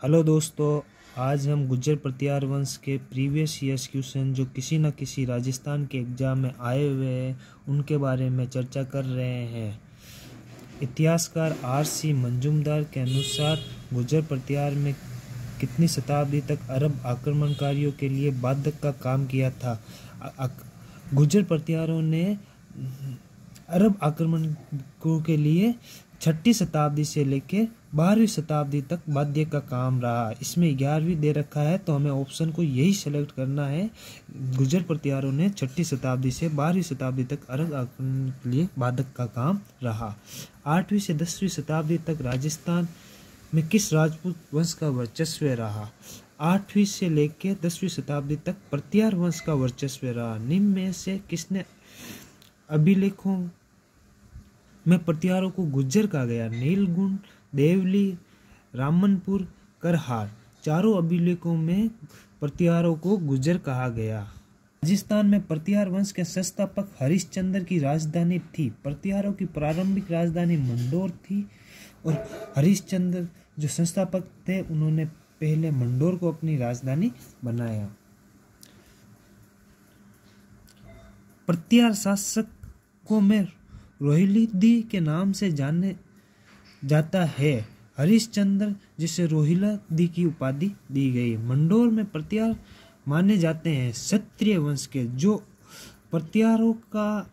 Hello दोस्तों, आज हम गुज्जर प्रतिहार वंश के प्रीवियस ईयर्स क्वेश्चन जो किसी न किसी राजस्थान के एग्जाम में आए हुए हैं उनके बारे में चर्चा कर रहे हैं। इतिहासकार आर.सी. मंजूमदार के अनुसार गुज्जर प्रतिहार में कितनी शताब्दी तक अरब आक्रमणकारियों के लिए बाधक का काम किया था। गुज्जर प्रतिहारों ने अरब आक्रमणों के लिए 6ठी शताब्दी से लेकर 12वीं शताब्दी तक बाध्य का काम रहा। इसमें 11वीं दे रखा है तो हमें ऑप्शन को यही सेलेक्ट करना है। गुज्जर प्रतिहारों ने 6ठी शताब्दी से 12वीं शताब्दी तक अरब आक्रमण के लिए बाधक का काम रहा। 8वीं से 10वीं शताब्दी तक राजस्थान में किस राजपूत वंश का वर्चस्व रहा। 8वीं से लेकर 10वीं शताब्दी तक प्रतिहार वंश का वर्चस्व रहा। निम्न में से किसने अभिलेखों में प्रतिहारों को गुज्जर कहा गया? नीलगुण, देवली, रामनपुर, करहार। चारों अभिलेखों में प्रतिहारों को गुज्जर कहा गया। राजस्थान में प्रतिहार वंश के संस्थापक हरिश्चंद्र की राजधानी थी। प्रतिहारों की प्रारंभिक राजधानी मंडोर थी और हरिश्चंद्र जो संस्थापक थे उन्होंने पहले मंडोर को अपनी राजधानी बनाया। प्रतिहार शासकों में रोहिल्लादी के नाम से जाने जाता है। हरिश्चंद्र जिसे रोहिल्लादी की उपाधि दी गई। मंडोर में प्रतिहार माने जाते हैं क्षत्रिय वंश के। जो प्रतिहारों का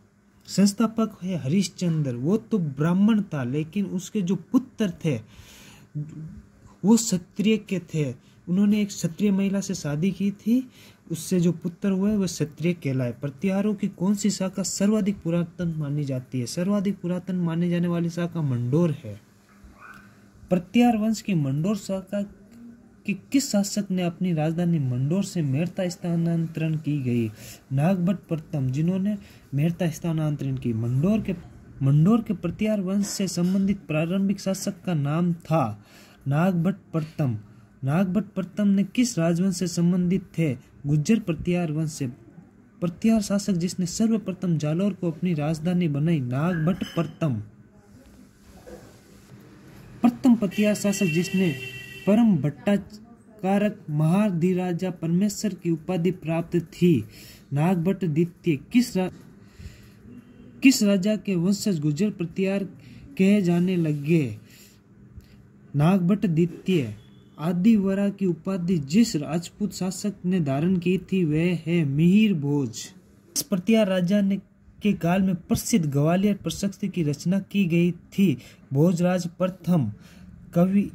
संस्थापक है हरिश्चंद्र, वो तो ब्राह्मण था लेकिन उसके जो पुत्र थे वो क्षत्रिय के थे। उन्होंने एक क्षत्रिय महिला से शादी की थी, उससे जो पुत्र हुए वह क्षत्रिय कहलाए। प्रतिहारों की कौन सी शाखा सर्वाधिक पुरातन मानी जाती है? सर्वाधिक पुरातन माने जाने वाली शाखा मंडोर है। प्रतिहार वंश की मंडोर शाखा के किस शासक ने अपनी राजधानी मंडोर से मेड़ता स्थानांतरण की गई? नागभट्ट प्रथम, जिन्होंने मेड़ता स्थानांतरण की। मंडोर के प्रतिहार वंश से संबंधित प्रारंभिक शासक का नाम था नागभट्ट प्रथम। नागभट्ट प्रथम ने किस राजवंश से संबंधित थे? गुज्जर प्रतिहार वंश से। प्रतिहार शासक जिसने सर्वप्रथम जालौर को अपनी राजधानी बनाई, नागभट्ट प्रथम। प्रथम प्रतिहार शासक जिसने परम भट्टाकारक महाधिराजा परमेश्वर की उपाधि प्राप्त थी, नागभट्ट द्वितीय। किस राजा के वंशज गुज्जर प्रतिहार कहे जाने लगे? नागभट्ट द्वितीय। आदिवरा की उपाधि जिस राजपूत शासक ने धारण की थी वह है मिहिर भोज। इस प्रतिहार राजा ने के काल में प्रसिद्ध ग्वालियर प्रशस्ति की रचना की गई थी। भोजराज प्रथम। कवि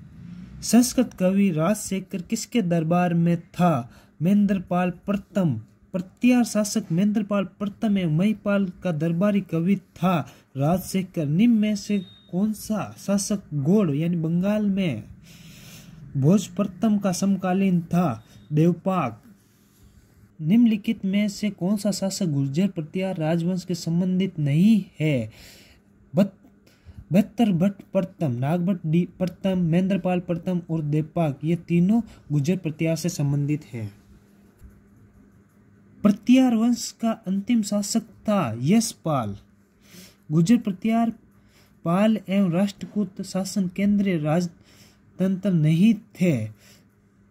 संस्कृत कवि राजशेखर किसके दरबार में था? महेंद्रपाल प्रथम। प्रतिहार शासक महेंद्रपाल प्रथम एवं महिपाल का दरबारी कवि था राजशेखर। निम्न में से कौन सा शासक गौड़ यानी बंगाल में भोज प्रथम का समकालीन था? देवपाग। निम्नलिखित में से कौन सा शासक गुर्जर प्रतिहार राजवंश के संबंधित नहीं है? बहत्तर भट्ट प्रथम, नागभट्ट प्रथम, महेंद्रपाल प्रथम और देवपाग, ये तीनों गुर्जर प्रतिहार से संबंधित हैं। प्रतिहार वंश का अंतिम शासक था यशपाल। गुर्जर प्रतिहार पाल एवं राष्ट्रकूट शासन केंद्रीय राजतंत्र नहीं थे।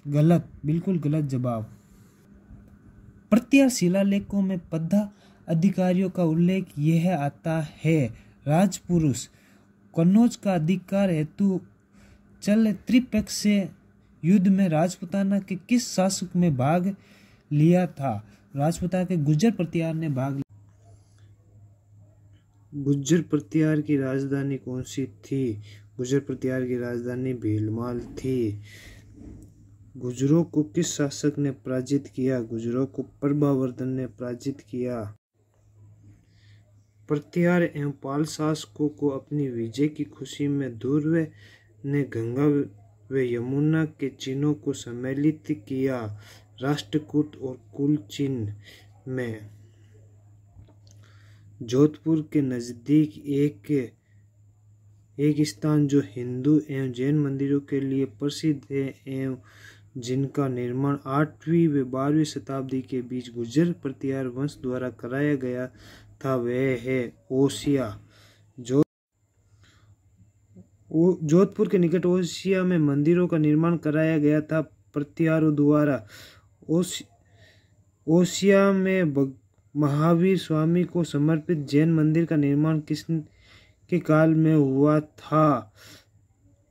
गलत, बिल्कुल गलत जवाब। प्रतिहार शिलालेखों में पदाधिकारियों का उल्लेख यह आता है। राजपुरुष। कन्नौज का अधिकार हेतु चल त्रिपक्षीय युद्ध में राजपुताना के किस शासक में भाग लिया था? राजपुताना के गुज्जर प्रतिहार ने भाग लिया। गुज्जर प्रतिहार की राजधानी कौन सी थी? गुज्जर प्रतिहार की राजधानी भीलमाल थी। गुज्जरों को किस शासक ने पराजित किया? गुज्जरों को प्रभावर्धन ने पराजित किया। प्रतिहार एवं पाल शासकों को अपनी विजय की खुशी में ध्रुव ने गंगा व यमुना के चिन्हों को सम्मिलित किया। राष्ट्रकूट और कुलचिन्ह में। जोधपुर के नजदीक एक स्थान जो हिंदू एवं जैन मंदिरों के लिए प्रसिद्ध है एवं जिनका निर्माण 8वीं व 12वीं शताब्दी के बीच गुज्जर प्रतिहार वंश द्वारा कराया गया था, वह है ओसिया। जोधपुर के निकट ओसिया में मंदिरों का निर्माण कराया गया था प्रत्यारों द्वारा। ओसिया में महावीर स्वामी को समर्पित जैन मंदिर का निर्माण किसके काल में हुआ था?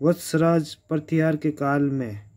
वत्सराज प्रत्यार के काल में।